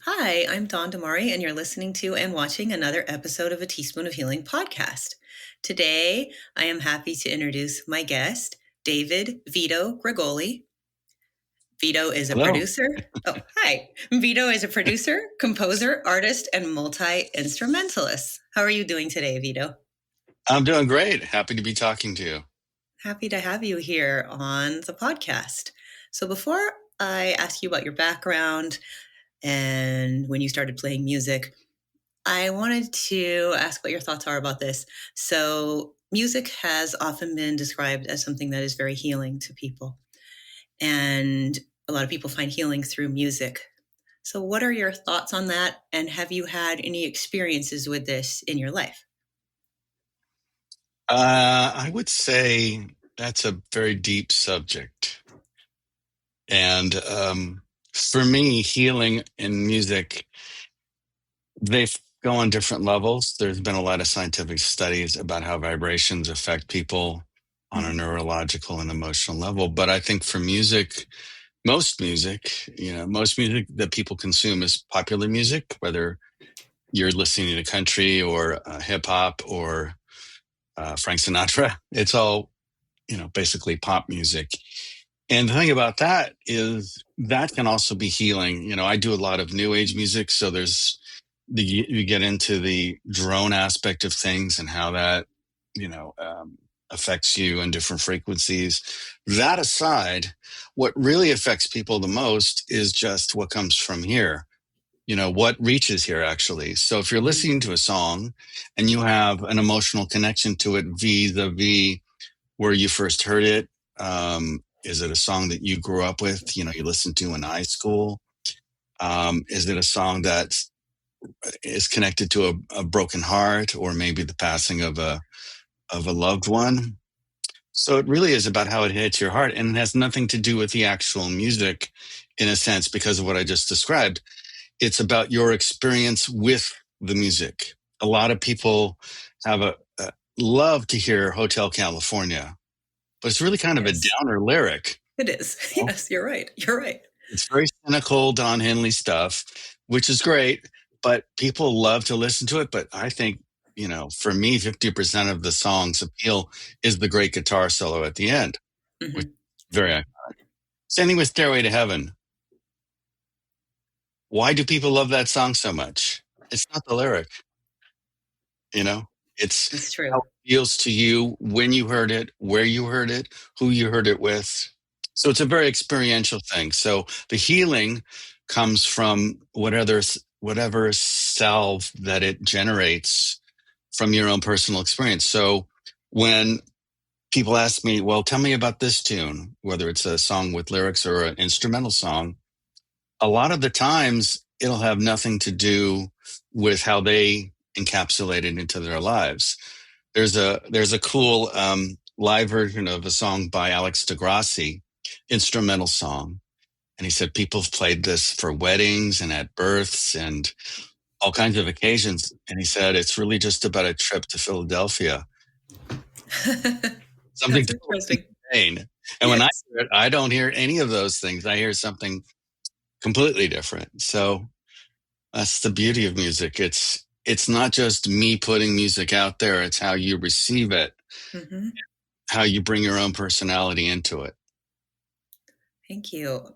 Hi, I'm Dawn Damari, and you're listening to and watching another episode of A Teaspoon of Healing podcast. Today, I am happy to introduce my guest, David Vito Gregoli. Vito is a Hello. producer. Oh, hi. Vito is a producer, composer, artist, and multi-instrumentalist. How are you doing today, Vito? I'm doing great. Happy to be talking to you. Happy to have you here on the podcast. So, before I ask you about your background and when you started playing music, I wanted to ask what your thoughts are about this. So, music has often been described as something that is very healing to people. And a lot of people find healing through music. So, what are your thoughts on that? And have you had any experiences with this in your life? I would say that's a very deep subject. And for me, healing in music, they go on different levels. There's been a lot of scientific studies about how vibrations affect people on a Mhm. neurological and emotional level. But I think for music, most music that people consume is popular music, whether you're listening to country or hip hop or Frank Sinatra. It's all, basically pop music. And the thing about that is that can also be healing. I do a lot of new age music. So you get into the drone aspect of things and how that, affects you in different frequencies. That aside, what really affects people the most is just what comes from here, what reaches here actually. So if you're listening to a song and you have an emotional connection to it vis-a-vis where you first heard it, is it a song that you grew up with, you listened to in high school? Is it a song that is connected to a broken heart or maybe the passing of a loved one? So it really is about how it hits your heart, and it has nothing to do with the actual music in a sense because of what I just described. It's about your experience with the music. A lot of people have a love to hear Hotel California, but it's really kind of a Yes, downer lyric. it is. You know? Yes, you're right. You're right. It's very cynical Don Henley stuff, which is great, but people love to listen to it. But I think, for me, 50% of the song's appeal is the great guitar solo at the end, which is Hmm. very iconic. Same thing with Stairway to Heaven. Why do people love that song so much? It's not the lyric. You know, It's it's how true. it feels to you when you heard it, where you heard it, who you heard it with. So it's a very experiential thing. So the healing comes from whatever salve that it generates from your own personal experience. So when people ask me, well, tell me about this tune, whether it's a song with lyrics or an instrumental song, a lot of the times it'll have nothing to do with how they encapsulate it into their lives. There's a cool live version of a song by Alex DeGrassi, instrumental song, and he said people have played this for weddings and at births and all kinds of occasions. And he said it's really just about a trip to Philadelphia, something That's totally interesting. insane. And when I Yes. hear it, I don't hear any of those things. I hear something completely different. So that's the beauty of music. It's not just me putting music out there, it's how you receive it, Hmm. how you bring your own personality into it. Thank you.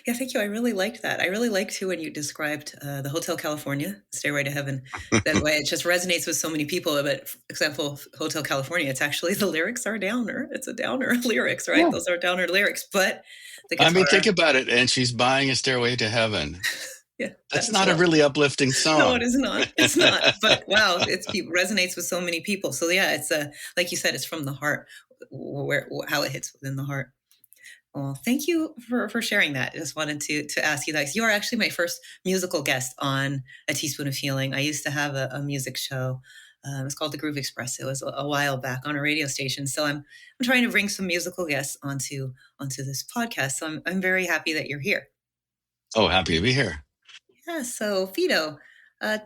Yeah, thank you. I really liked that. I really liked too when you described the Hotel California, Stairway to Heaven. That way, it just resonates with so many people. But for example, Hotel California, it's actually the lyrics are downer. It's a downer lyrics, right? Yeah. Those are downer lyrics, but the I mean, guitar, think about it. And she's buying a stairway to heaven. yeah, that That's as not a well. really uplifting No, it song. is not. It's not. But wow, resonates with so many people. So yeah, it's like you said, it's from the heart, where how it hits within the heart. Well, thank you for sharing that. I just wanted to ask you that. You are actually my first musical guest on A Teaspoon of Healing. I used to have a music show. It's called the Groove Express. It was a while back on a radio station. So I'm trying to bring some musical guests onto this podcast. So I'm very happy that you're here. Oh, happy to be here. Yeah. So Vito, uh,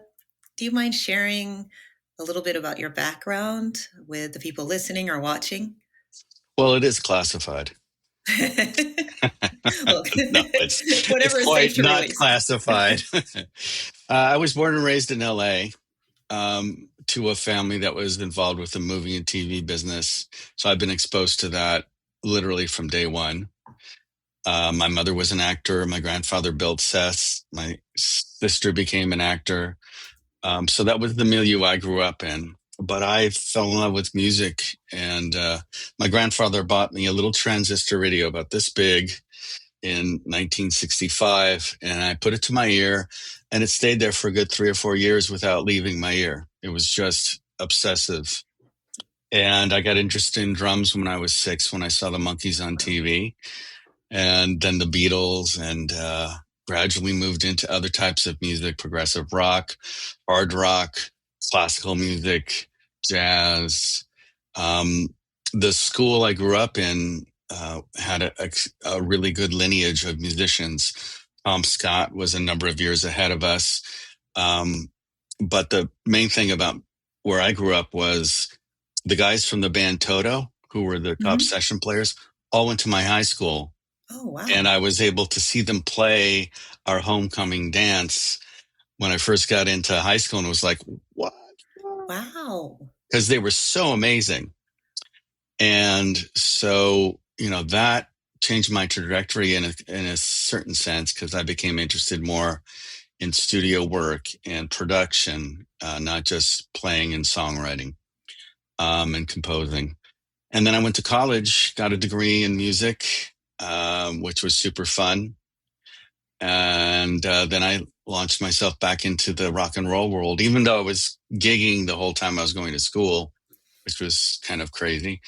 do you mind sharing a little bit about your background with the people listening or watching? Well, it is classified. Well, No, it's whatever is quite safe to not release. classified. I was born and raised in LA, to a family that was involved with the movie and TV business. So I've been exposed to that literally from day one. My mother was an actor. My grandfather built sets. My sister became an actor. So that was the milieu I grew up in. But I fell in love with music, and my grandfather bought me a little transistor radio about this big in 1965, and I put it to my ear, and it stayed there for a good 3 or 4 years without leaving my ear. It was just obsessive. And I got interested in drums when I was 6 when I saw the Monkees on Wow. TV, and then the Beatles, and gradually moved into other types of music, progressive rock, hard rock, classical music, jazz. Um, the school I grew up in had a really good lineage of musicians. Tom Scott was a number of years ahead of us. Um, but the main thing about where I grew up was the guys from the band Toto, who were the top Mhm. session players, all went to my high school, Oh, and wow. I was able to see them play our homecoming dance when I first got into high school, and it was like, what? Wow. Because they were so amazing. And so, that changed my trajectory in a certain sense because I became interested more in studio work and production, not just playing and songwriting, and composing. And then I went to college, got a degree in music, which was super fun. And then I launched myself back into the rock and roll world, even though I was gigging the whole time I was going to school, which was kind of crazy.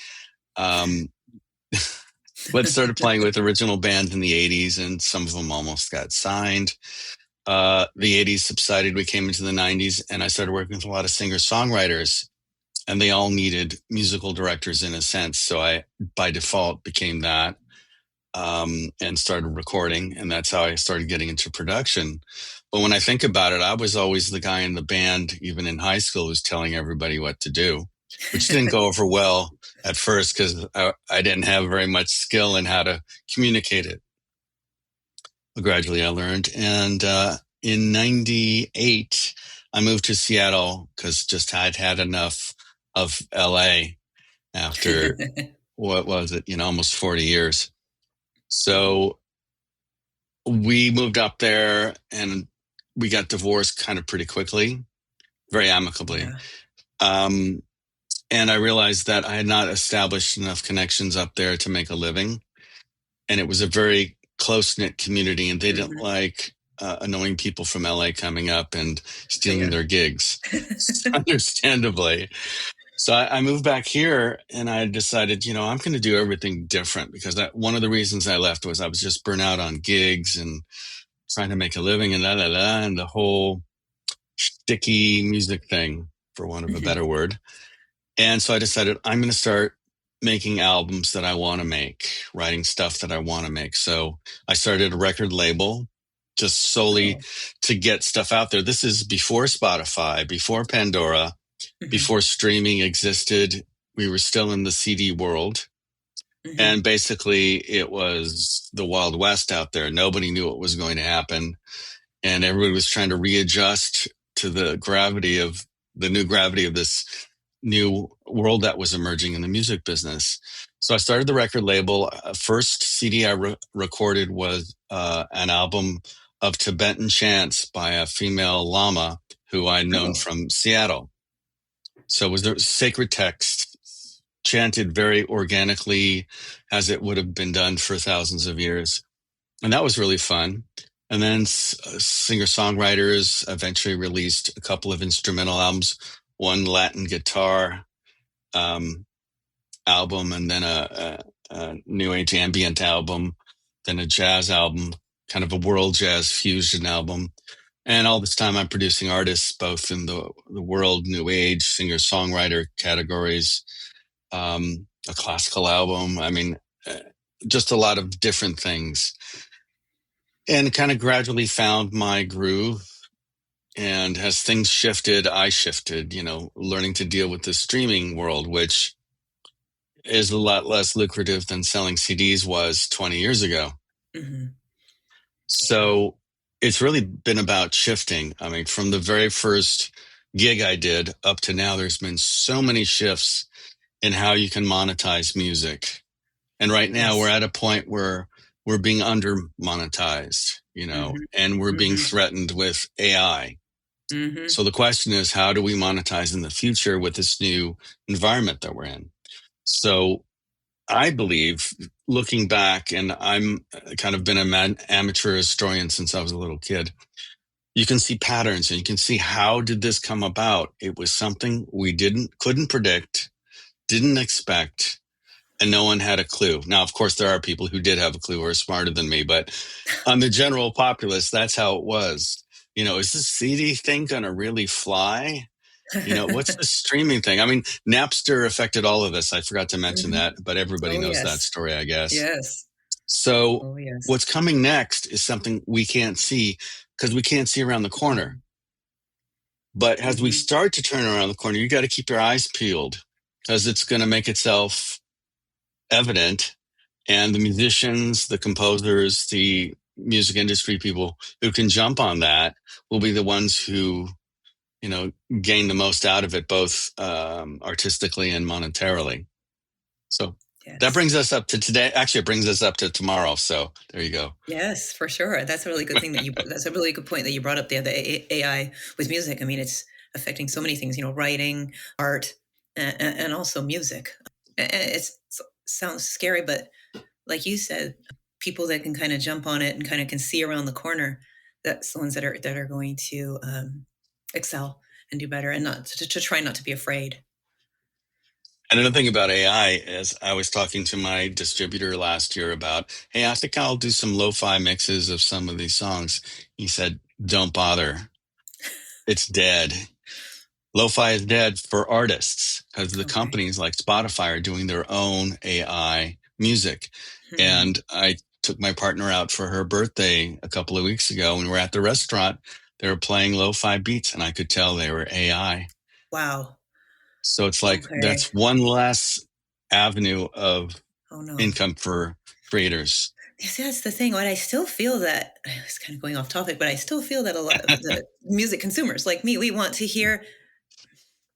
Um, but started playing with original bands in the 80s, and some of them almost got signed. The 80s subsided, we came into the 90s, and I started working with a lot of singer songwriters, and they all needed musical directors in a sense. So I, by default, became that, and started recording. And that's how I started getting into production. But when I think about it, I was always the guy in the band, even in high school, who's telling everybody what to do, which didn't go over well at first because I didn't have very much skill in how to communicate it. But gradually I learned. And in 98, I moved to Seattle because just I'd had enough of LA after, what was it, almost 40 years. So we moved up there, and we got divorced kind of pretty quickly, very amicably. Yeah. Um, and I realized that I had not established enough connections up there to make a living. And it was a very close knit community, and they didn't Mhm. like annoying people from LA coming up and stealing Fair. their gigs, understandably. So I moved back here, and I decided, I'm going to do everything different because one of the reasons I left was I was just burnt out on gigs and trying to make a living and and the whole sticky music thing, for want of a Mhm. better word. And so I decided I'm going to start making albums that I want to make, writing stuff that I want to make. So I started a record label just solely Oh. to get stuff out there. This is before Spotify, before Pandora, Mhm. before streaming existed. We were still in the CD world. Mhm. And basically, it was the Wild West out there. Nobody knew what was going to happen, and everybody was trying to readjust to the new gravity of this new world that was emerging in the music business. So I started the record label. First CD I recorded was an album of Tibetan chants by a female lama who I'd known Oh. from Seattle. So it was the sacred text chanted very organically as it would have been done for thousands of years. And that was really fun. And then singer songwriters eventually released a couple of instrumental albums, one Latin guitar um, album, and then a new age ambient album, then a jazz album, kind of a world jazz fusion album. And all this time, I'm producing artists both in the world new age singer songwriter categories, a classical album. I mean, uh, just a lot of different things, and kind of gradually found my groove. And as things shifted, I shifted, learning to deal with the streaming world, which is a lot less lucrative than selling CDs was 20 years ago. Hmm. Yeah. So it's really been about shifting. I mean, from the very first gig I did up to now, there's been so many shifts in how you can monetize music. And right now we're Yes. at a point where we're being under monetized, Hmm. and we're being Hmm. threatened with AI. Hmm. So the question is, how do we monetize in the future with this new environment that we're in? So I believe, looking back, and I'm kind of been an amateur historian since I was a little kid, you can see patterns and you can see how did this come about. It was something we couldn't predict, didn't expect, and no one had a clue. Now, of course, there are people who did have a clue or are smarter than me, but on the general populace, that's how it was. Is this CD thing going to really fly? What's the streaming thing? I mean, Napster affected all of us. I forgot to mention Hmm. that, but everybody Oh, knows that yes. story, I guess. Yes. So, Oh, yes. what's coming next is something we can't see because we can't see around the corner. But as we Hmm. start to turn around the corner, you got to keep your eyes peeled because it's going to make itself evident. And the musicians, the composers, the music industry people who can jump on that will be the ones who, you know, gain the most out of it, both artistically and monetarily. So that Yes. brings us up to today. Actually, it brings us up to tomorrow. So there you go. Yes, for sure. That's a really good thing that's a really good point that you brought up there, the AI with music. I mean, it's affecting so many things, writing, art, and also music. It sounds scary, but like you said, people that can kind of jump on it and kind of can see around the corner, that's the ones that are going to excel and do better, and not to try not to be afraid. And another thing about AI is I was talking to my distributor last year about, hey, I think I'll do some lo-fi mixes of some of these songs. He said, don't bother. It's dead. Lo-fi is dead for artists because the Okay. companies like Spotify are doing their own AI music. Hmm. And I took my partner out for her birthday a couple of weeks ago and we're at the restaurant. They were playing lo-fi beats and I could tell they were AI. Wow. So it's like Okay. that's one less avenue of Oh no. income for creators. You see, that's the thing. But I still feel that it's kind of going off topic, but I still feel that a lot of the music consumers like me, we want to hear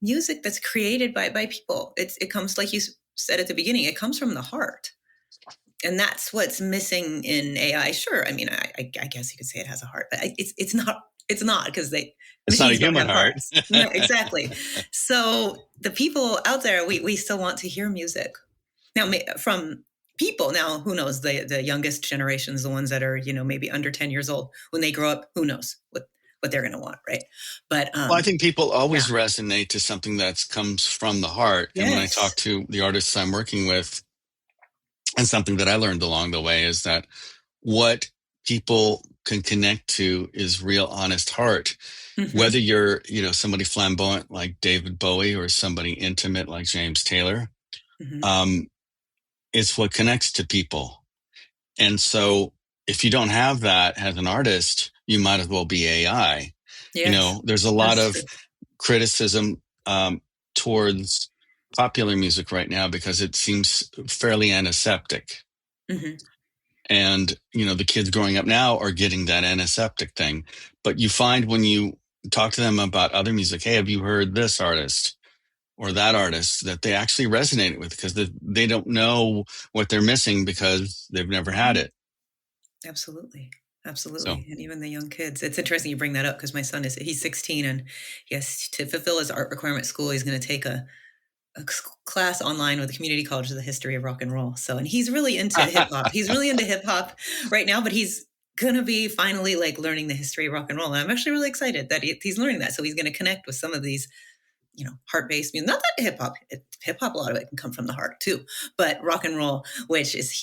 music that's created by people. It comes like you said at the beginning. It comes from the heart, and that's what's missing in AI. Sure, I mean, I guess you could say it has a heart, but it's not. It's not because they It's not a machines don't human have heart. hearts. No, exactly. So the people out there, we still want to hear music now from people. Now, who knows? The youngest generations, the ones that are maybe under 10 years old, when they grow up, who knows what they're going to want, right? But Well, I think people yeah, always resonate to something that comes from the heart. And when I talk yes. to the artists I'm working with, and something that I learned along the way is that what people can connect to is real honest heart. Whether Hmm. you're, somebody flamboyant like David Bowie or somebody intimate like James Taylor, Hmm. um, it's what connects to people. And so if you don't have that as an artist, you might as well be AI. Yes, There's a lot that's of true. criticism towards popular music right now because it seems fairly antiseptic. Hmm. And, the kids growing up now are getting that antiseptic thing. But you find when you talk to them about other music, hey, have you heard this artist or that artist that they actually resonate with because they don't know what they're missing because they've never had Hmm. it. Absolutely. So Absolutely. And even the young kids. It's interesting you bring that up because my son he's 16, and yes, to fulfill his art requirement at school, he's going to take a class online with the community college of the history of rock and roll. So, and he's really into hip hop. He's really into hip hop right now, but he's going to be finally like learning the history of rock and roll. And I'm actually really excited that he's learning that. So he's going to connect with some of these heart-based music. Not that hip hop, a lot of it can come from the heart too, but rock and roll, which is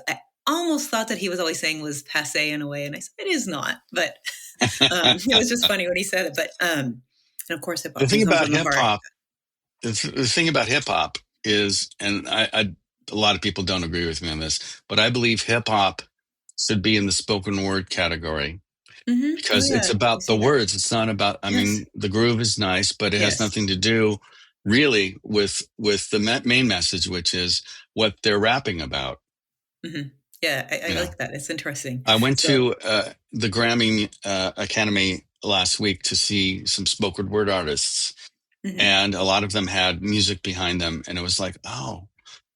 I almost thought that he was always saying was passe in a way, and I said it is not. But it was just funny when he said it. But and of course, hip the hop thing can come about from the hip heart. hop, the thing about hip hop is, and a lot of people don't agree with me on this, but I believe hip hop should be in the spoken word category Hmm. Oh because it's yeah, I about the see that. words. It's not about, I Yes, mean, the groove is nice, but it has yes. nothing to do really with the main message, which is what they're rapping about. Hmm. Yeah, I Yeah. like that. It's interesting. I went So, to the Grammy Academy last week to see some spoken word artists, mhm. and a lot of them had music behind them. And it was like, oh,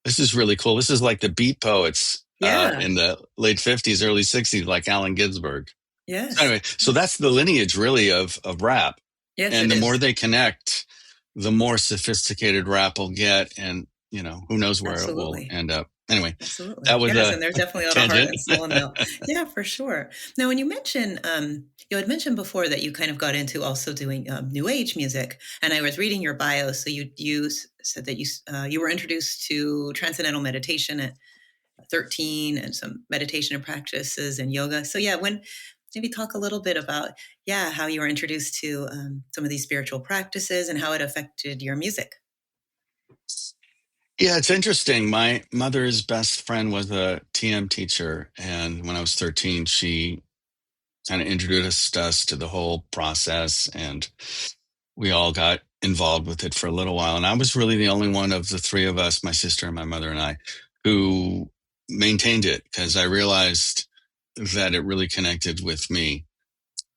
this is really cool. This is like the beat poets Yeah. in the late 50s, early 60s, like Allen Ginsberg. So Yes. anyway, so Yes. that's the lineage really of rap. Yes, And it the more is. they connect, the more sophisticated rap will get. And, who knows where it will Absolutely. end up. Anyway, that Absolutely. was Yes, a and there's definitely a lot of heart tangent. and soul in that. Yeah, for sure. Now, when you mentioned, you had mentioned before that you kind of got into also doing New Age music, and I was reading your bio. So said that you were introduced to transcendental meditation at 13, and some meditation and practices and yoga. So yeah, when maybe talk a little bit about how you were introduced to some of these spiritual practices and how it affected your music. Yeah, it's interesting. My mother's best friend was a TM teacher. And when I was 13, she kind of introduced us to the whole process. And we all got involved with it for a little while. And I was really the only one of the three of us, my sister and my mother and I, who maintained it because I realized that it really connected with me.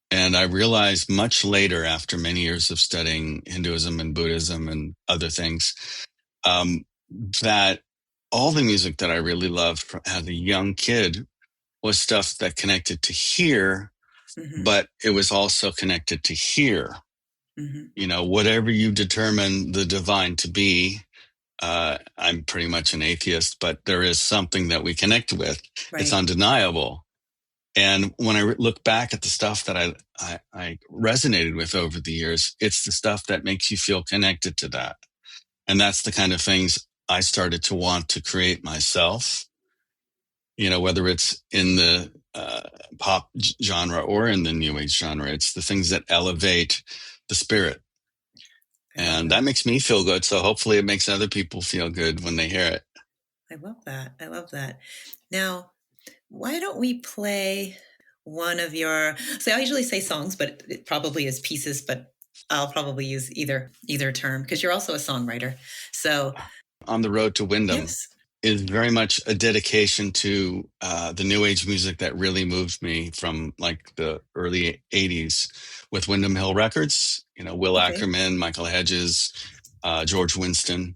And I realized much later, after many years of studying Hinduism and Buddhism and other things, um, that all the music that I really loved as a young kid was stuff that connected to here, Hmm. but it was also connected to here. Hmm. Whatever you determine the divine to be, I'm pretty much an atheist, but there is something that we connect with. It's Right. undeniable. And when I look back at the stuff that I resonated with over the years, it's the stuff that makes you feel connected to that. And that's the kind of things I started to want to create myself, whether it's in the pop genre or in the new age genre. It's the things that elevate the spirit. I love And that that. makes me feel good. So hopefully it makes other people feel good when they hear it. I love that. I love that. Now, why don't we play one of your? So I usually say songs, but it probably is pieces. But I'll probably use either term because you're also a songwriter. So On the Road to Wyndham yes. is very much a dedication to the new age music that really moved me from like the early 80s with Wyndham Hill Records, Will Okay. Ackerman, Michael Hedges, George Winston.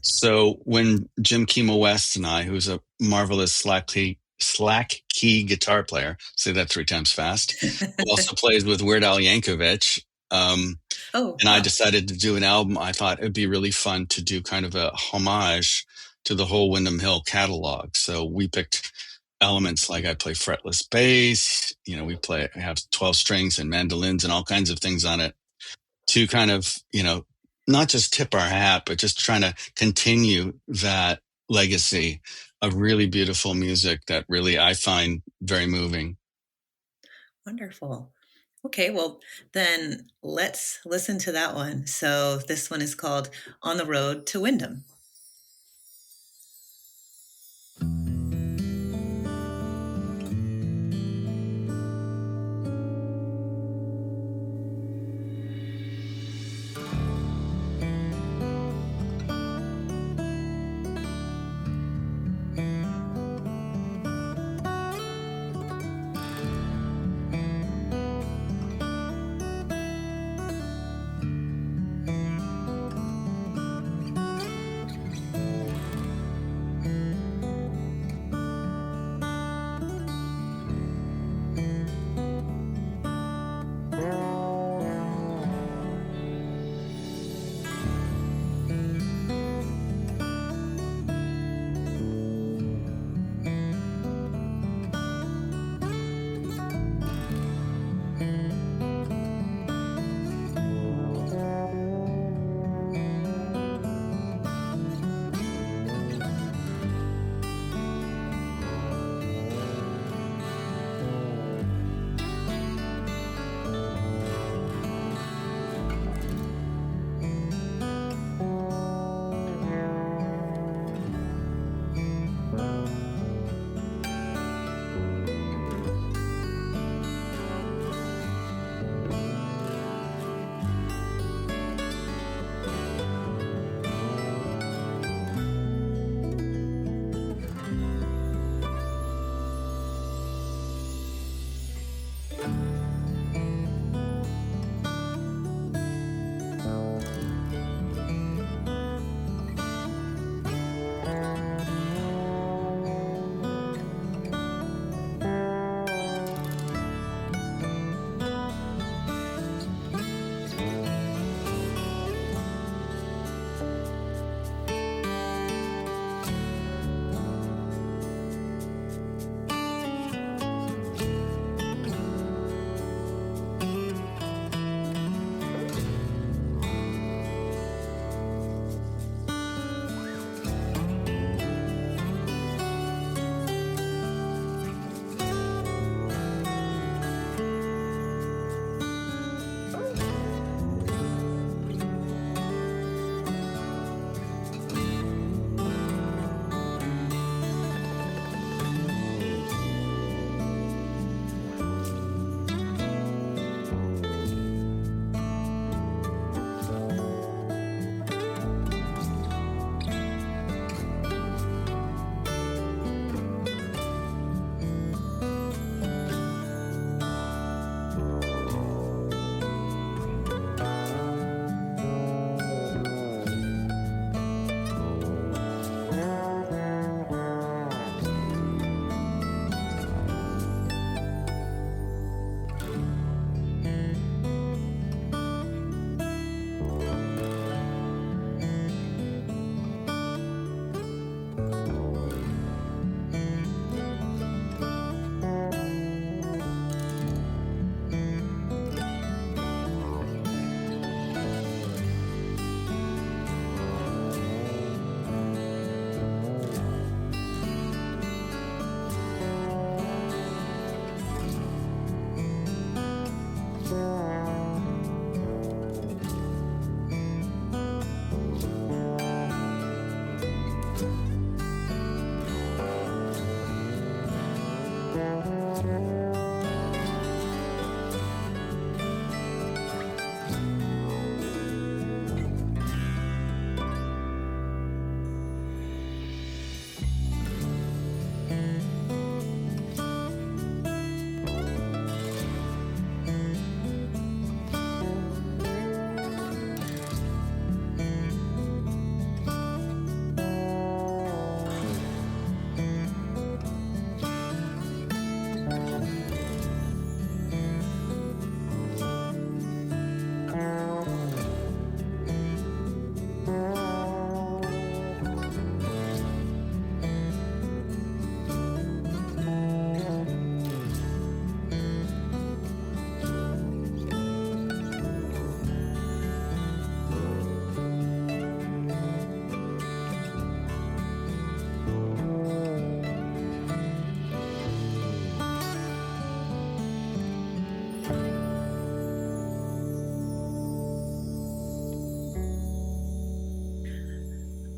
So when Jim Kimo West and I, who's a marvelous slack key guitar player, say that three times fast, who also plays with Weird Al Yankovic, um, Oh and I wow. decided to do an album. I thought it'd be really fun to do kind of a homage to the whole Windham Hill catalog. So we picked elements like I play fretless bass, I have 12 strings and mandolins and all kinds of things on it to kind of, not just tip our hat, but just trying to continue that legacy of really beautiful music that really I find very moving. Wonderful. Okay, well, then let's listen to that one. So this one is called On the Road to Wyndham.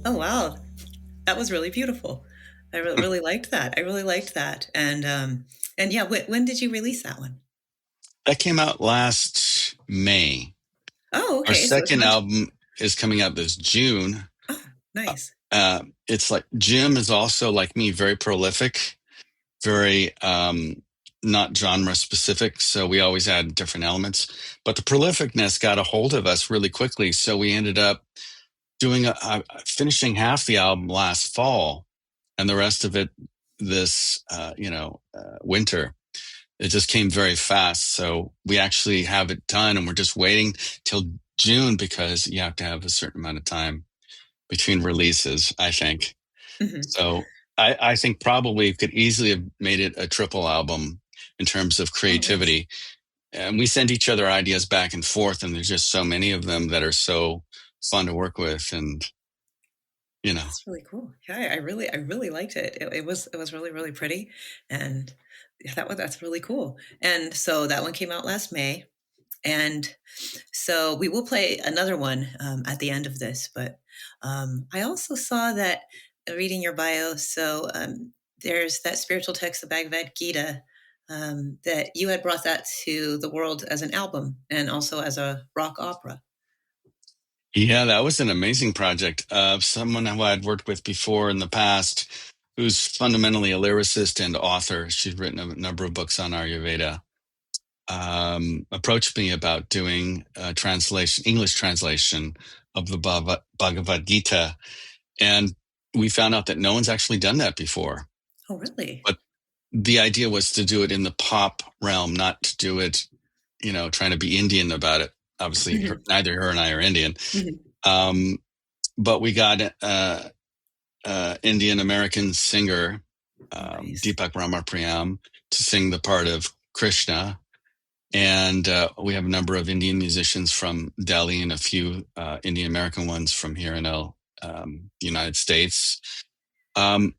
Oh wow, that was really beautiful. I really liked that. I really liked that. And yeah, when did you release that one? That came out last May. Oh, Our okay. So it's second not. album is coming out this June. Oh, nice. It's like Jim is also like me, very prolific, very not genre specific. So we always add different elements. But the prolificness got a hold of us really quickly. So we ended up finishing half the album last fall and the rest of it this, winter. It just came very fast. So we actually have it done and we're just waiting till June because you have to have a certain amount of time between releases, I think. Hmm. So I think probably could easily have made it a triple album in terms of Oh, nice. creativity. And we send each other ideas back and forth, and there's just so many of them that are so fun to work with. And, you know, That's really cool. Yeah, I really liked it. It was really, really pretty, and yeah, that's really cool. And so that one came out last May, and so we will play another one at the end of this. But I also saw that reading your bio, there's that spiritual text, the Bhagavad Gita, that you had brought that to the world as an album and also as a rock opera. yeah, that was an amazing project. Someone who I'd worked with before in the past, who's fundamentally a lyricist and author. She's written a number of books on Ayurveda. Approached me about doing a translation, English translation of the Bhagavad Gita, and we found out that no one's actually done that before. Oh, really? But the idea was to do it in the pop realm, not to do it, trying to be Indian about it. Obviously, Hmm. neither her and I are Indian. Hmm. Um, but we got Indian American singer Oh, nice. Deepak Ramapriyam to sing the part of Krishna. And we have a number of Indian musicians from Delhi and a few Indian American ones from here in the United States. Um,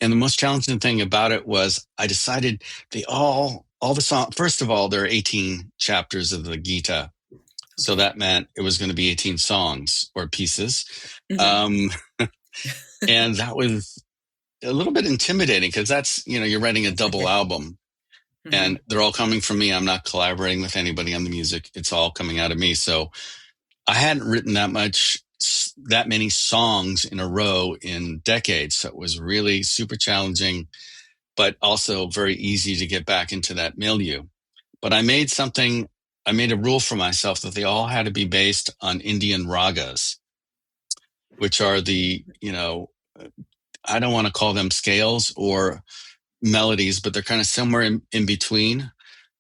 and the most challenging thing about it was I decided all the song. First of all, there are 18 chapters of the Gita, so Okay. that meant it was going to be 18 songs or pieces, Hmm. um, and that was a little bit intimidating because that's you're writing a That's double okay. album Hmm. and they're all coming from me. I'm not collaborating with anybody on the music. It's all coming out of me. So I hadn't written that many songs in a row in decades. So it was really super challenging, but also very easy to get back into that milieu. But I made a rule for myself that they all had to be based on Indian ragas, which are I don't want to call them scales or melodies, but they're kind of somewhere in between.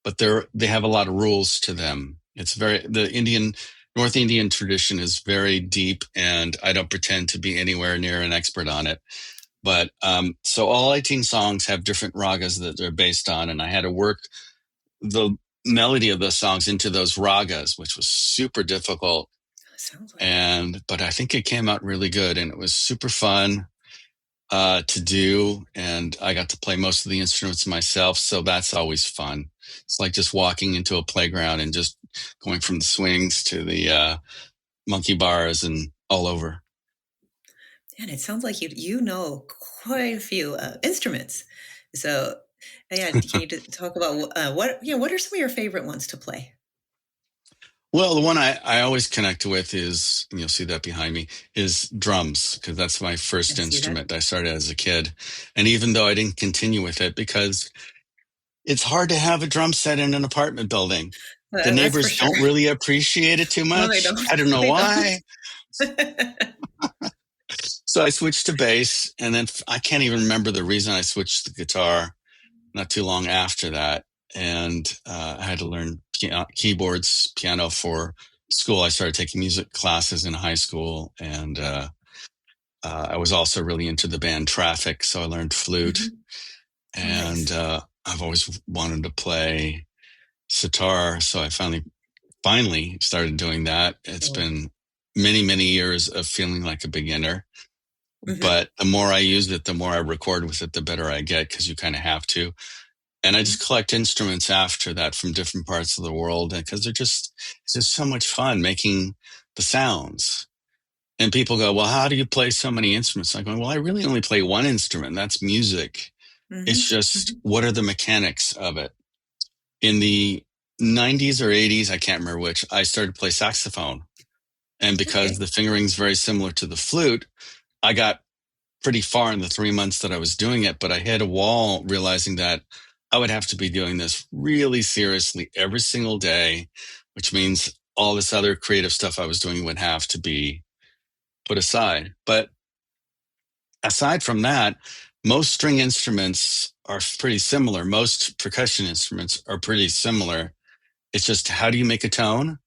But they have a lot of rules to them. It's the North Indian tradition is very deep, and I don't pretend to be anywhere near an expert on it. But so all 18 songs have different ragas that they're based on, and I had to work the melody of the songs into those ragas, which was super difficult. Sounds like it. But I think it came out really good, and it was super fun to do. And I got to play most of the instruments myself. So that's always fun. It's like just walking into a playground and just going from the swings to the monkey bars and all over. And it sounds like you know quite a few instruments. So, yeah, can you talk about what are some of your favorite ones to play? Well, the one I always connect with is, and you'll see that behind me, is drums, because that's my I first see that. instrument. I started as a kid. And even though I didn't continue with it, because it's hard to have a drum set in an apartment building, the That's for neighbors sure. don't really appreciate it too No, they much. don't. I don't know They don't. why. So I switched to bass, and then I can't even remember the reason I switched to guitar not too long after that. And I had to learn piano for school. I started taking music classes in high school, and I was also really into the band Traffic, so I learned flute. Hmm. Oh, And nice. I've always wanted to play sitar, so I finally started doing that. It's Cool. been many, many years of feeling like a beginner. Hmm. But the more I use it, the more I record with it, the better I get because you kind of have to. And I Hmm. just collect instruments after that from different parts of the world because it's just so much fun making the sounds. And people go, well, how do you play so many instruments? I go, well, I really only play one instrument. That's music. It's Hmm. just, Hmm. what are the mechanics of it? In the 90s or 80s, I can't remember which, I started to play saxophone. And because Okay. the fingering's very similar to the flute, I got pretty far in the 3 months that I was doing it, but I hit a wall realizing that I would have to be doing this really seriously every single day, which means all this other creative stuff I was doing would have to be put aside. But aside from that, most string instruments are pretty similar. Most percussion instruments are pretty similar. It's just, how do you make a tone?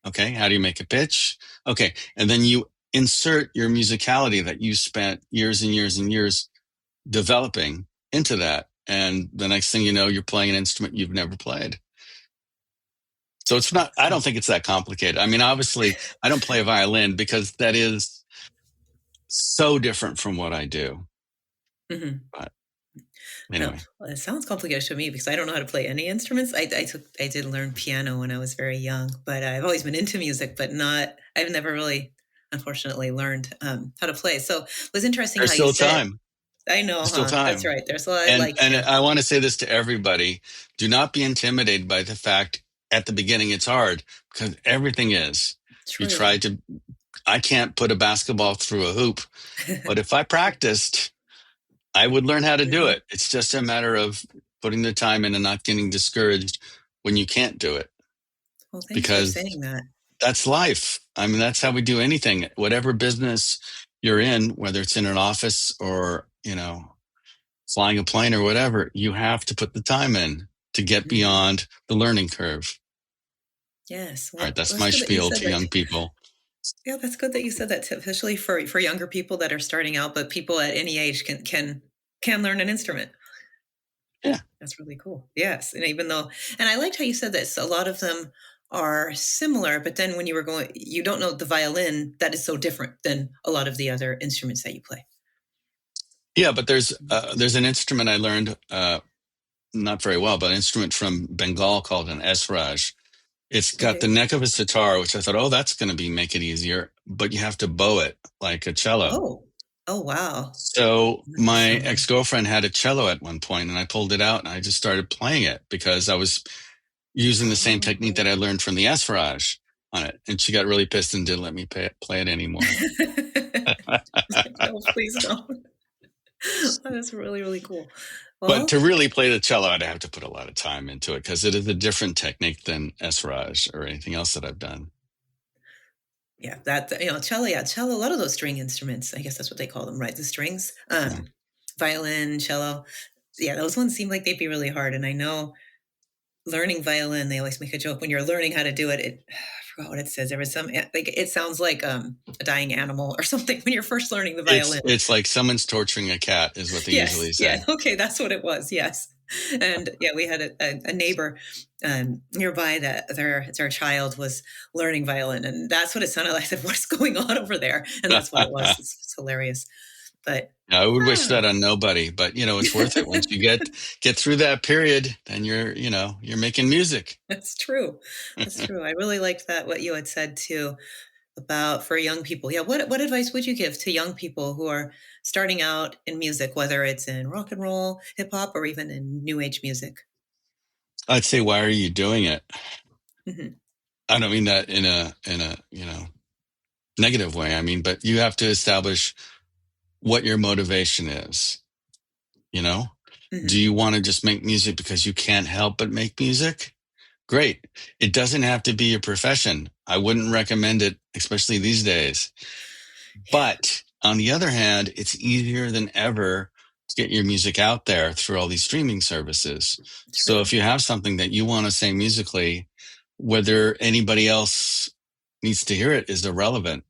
Okay. How do you make a pitch? Okay. And then you insert your musicality that you spent years and years and years developing into that. And the next thing you know, you're playing an instrument you've never played. So it's not, I Awesome. don't think it's that complicated. I mean, obviously, I don't play a violin because that is so different from what I do. Hmm. But No, anyway, well, it sounds complicated to me because I don't know how to play any instruments. I did learn piano when I was very young, but I've always been into music, but not. I've never really, unfortunately, learned how to play. So it was interesting there's how you still said. time. I know, There's still huh? That's time. right. There's a lot And like and I want to say this to everybody. Do not be intimidated by the fact at the beginning it's hard, because everything is. You true. try to, I can't put a basketball through a hoop, but if I practiced, I would learn how to do Hmm. it. It's just a matter of putting the time in and not getting discouraged when you can't do it, Well, thanks for because saying that. that's life. I mean, that's how we do anything. Whatever business you're in, whether it's in an office or, flying a plane or whatever, you have to put the time in to get Hmm. beyond the learning curve. Yes. All right, Well, that's that's my good that you spiel said to that. young people. Yeah, that's good that you said that, especially for younger people that are starting out, but people at any age can learn an instrument. Yeah. That's really cool. Yes, and even though, and I liked how you said this. A lot of them are similar, but then when you were going, you don't know the violin that is so different than a lot of the other instruments that you play. Yeah, but there's an instrument I learned not very well, but an instrument from Bengal called an esraj. It's got the Okay. neck of a sitar, which I thought, oh, that's going to be make it easier, but you have to bow it like a cello. Oh. Oh wow. So my Awesome. ex-girlfriend had a cello at one point, and I pulled it out and I just started playing it because I was using the same technique that I learned from the esraj on it, and she got really pissed and didn't let me play it anymore. No, please don't. That's really really cool. But Well, to really play the cello, I'd have to put a lot of time into it because it is a different technique than esraj or anything else that I've done. yeah, that cello, yeah, cello. A lot of those string instruments, I guess that's what they call them, right? The strings, Yeah. violin, cello. Yeah, those ones seem like they'd be really hard. And I know learning violin, they always make a joke when you're learning how to do it. I forgot what it says. There was some like it sounds like a dying animal or something when you're first learning the It's violin. it's like someone's torturing a cat, is what they Yes, usually yeah, say. okay, that's what it was. Yes, and yeah, we had a neighbor nearby that their child was learning violin, and that's what it sounded like. I said, "What's going on over there?" And that's what it was. It's hilarious, but I would wish ah, that on nobody, but it's worth it. Once you get through that period, then you're making music. that's true. That's true. I really liked that what you had said too about for young people. Yeah, what advice would you give to young people who are starting out in music, whether it's in rock and roll, hip hop, or even in new age music? I'd say, why are you doing it? Hmm. I don't mean that in a negative way. I mean, but you have to establish what your motivation is. You know, do Hmm. you want to just make music because you can't help but make music? Great. It doesn't have to be your profession. I wouldn't recommend it, especially these days. Yeah, But on the other hand, it's easier than ever to get your music out there through all these streaming services. So true. if you have something that you want to say musically, whether anybody else needs to hear it is irrelevant.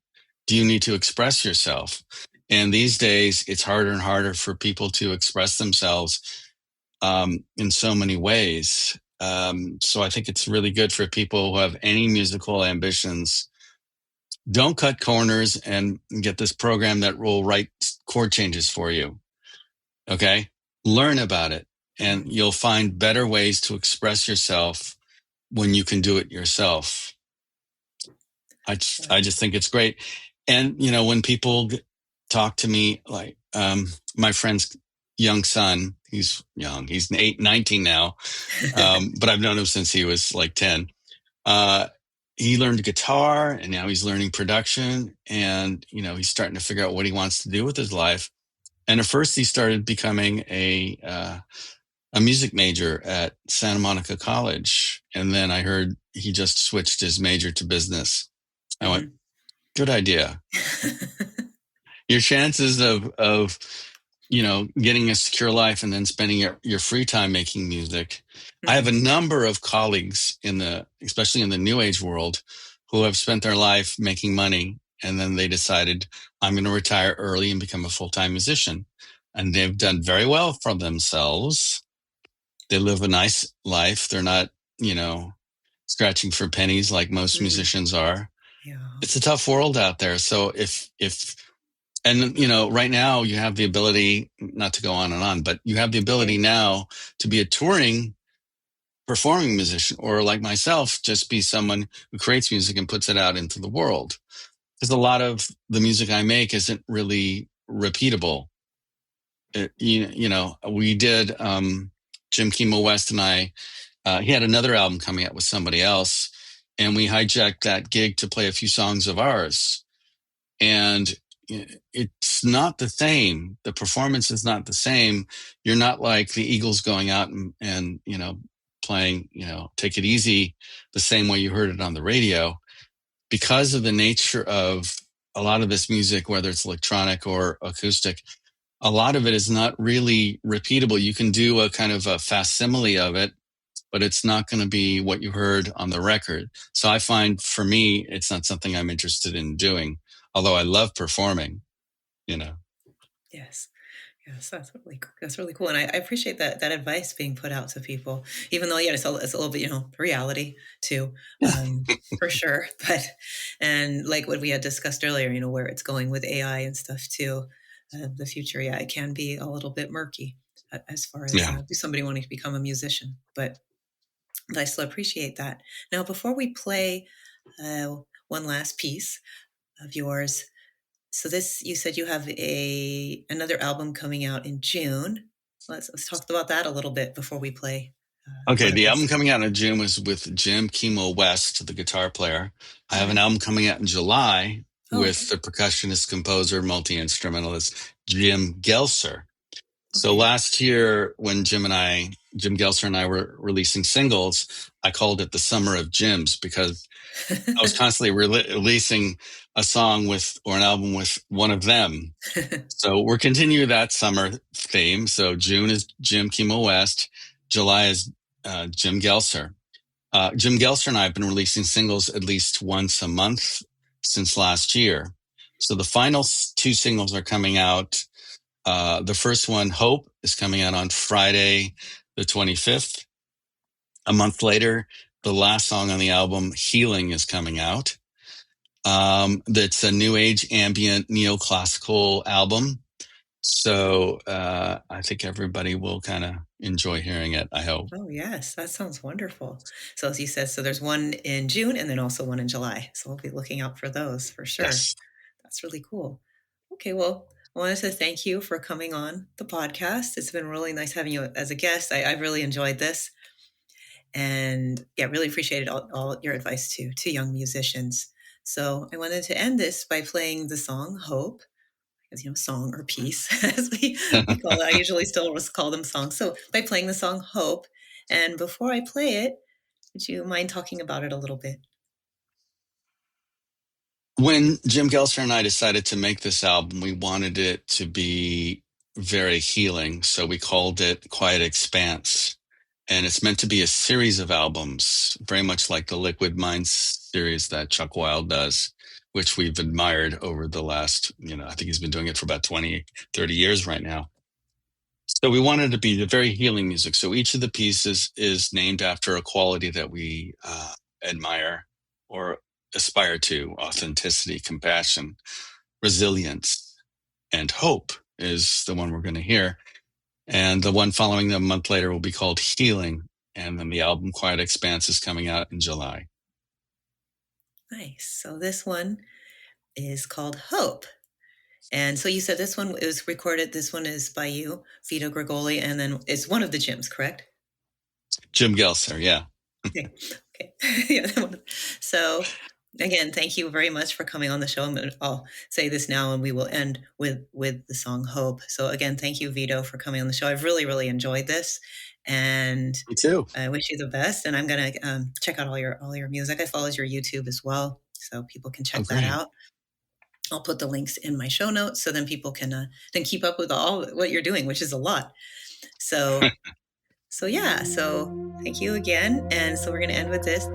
Do you need to express yourself? And these days, it's harder and harder for people to express themselves in so many ways. So I think it's really good for people who have any musical ambitions. Don't cut corners and get this program that will write chord changes for you. Okay. Learn about it and Mhm. you'll find better ways to express yourself when you can do it yourself. I just think it's great. And, when people talk to me, like, my friend's young son, he's young, he's 19 now. But I've known him since he was like 10. Uh, he learned guitar and now he's learning production, and, he's starting to figure out what he wants to do with his life. And at first he started becoming a music major at Santa Monica College. And then I heard he just switched his major to business. I went, Mhm. good idea. Your chances of getting a secure life and then spending your free time making music. I have a Mhm. number of colleagues especially in the new age world, who have spent their life making money, and then they decided, I'm going to retire early and become a full-time musician. And they've done very well for themselves. They live a nice life. They're not, scratching for pennies like most Mm. musicians are. Yeah. It's a tough world out there. So if and right now you have the ability, not to go on and on, but you have the It's ability okay. now to be a touring performing musician, or like myself, just be someone who creates music and puts it out into the world. Because a lot of the music I make isn't really repeatable. We did, Jim Kimo West and I, he had another album coming out with somebody else, and we hijacked that gig to play a few songs of ours. And it's not the same. The performance is not the same. You're not like the Eagles going out and playing, Take It Easy the same way you heard it on the radio, because of the nature of a lot of this music, whether it's electronic or acoustic. A lot of it is not really repeatable. You can do a kind of a facsimile of it, but it's not going to be what you heard on the record. So I find, for me, it's not something I'm interested in doing, although I love performing, you know. Yes. Yes, that's really cool, and I appreciate that advice being put out to people, even though, yeah, it's a little bit, reality too, for sure. But and like what we had discussed earlier, where it's going with AI and stuff too, the future, yeah, it can be a little bit murky, as far as Yeah. somebody wanting to become a musician. But I still appreciate that. Now, before we play one last piece of yours, so this, you said you have a another album coming out in June. Let's talk about that a little bit before we play Okay, one of the album those. coming out in June was with Jim Kimo West, the guitar player. I have an Okay. album coming out in July Oh, with okay. the percussionist, composer, multi-instrumentalist Jim Gelser. So Okay. last year, when Jim Gelser and I were releasing singles, I called it the Summer of Jims, because I was constantly releasing a song or an album with one of them. So we're continuing that summer theme. So June is Jim Kimo West, July is Jim Gelser. Jim Gelser and I have been releasing singles at least once a month since last year. So the final two singles are coming out. The first one, Hope, is coming out on Friday, the 25th. A month later, the last song on the album, Healing, is coming out. That's a new age ambient neoclassical album. So I think everybody will kind of enjoy hearing it, I hope. Oh, yes, that sounds wonderful. So as you said, so there's one in June and then also one in July. So we'll be looking out for those for sure. Yes. That's really cool. Okay, well, I wanted to thank you for coming on the podcast. It's been really nice having you as a guest. I've really enjoyed this. And yeah, really appreciated all your advice to young musicians. So I wanted to end this by playing the song Hope, as song or piece, as we call it. I usually still call them songs. So by playing the song Hope, and before I play it, would you mind talking about it a little bit? When Jim Gelser and I decided to make this album, we wanted it to be very healing. So we called it Quiet Expanse. And it's meant to be a series of albums, very much like the Liquid Minds series that Chuck Wild does, which we've admired over the last, I think he's been doing it for about 20, 30 years right now. So we wanted to be the very healing music. So each of the pieces is named after a quality that we admire or aspire to: authenticity, compassion, resilience, and hope is the one we're going to hear. And the one following them a month later will be called Healing. And then the album Quiet Expanse is coming out in July. Nice. So this one is called Hope. And so you said this one is recorded. This one is by you, Vito Gregoli, and then it's one of the Jims, correct? Jim Gelser, yeah. Okay. Okay. Yeah. So again, thank you very much for coming on the show. I'll say this now, and we will end with the song "Hope." So again, thank you, Vito, for coming on the show. I've really, really enjoyed this, and Me too. I wish you the best. And I'm gonna check out all your music. I follow your YouTube as well, so people can Oh, check that great. out. I'll put the links in my show notes, so then people can then keep up with all what you're doing, which is a lot. So yeah. So thank you again, and so we're gonna end with this.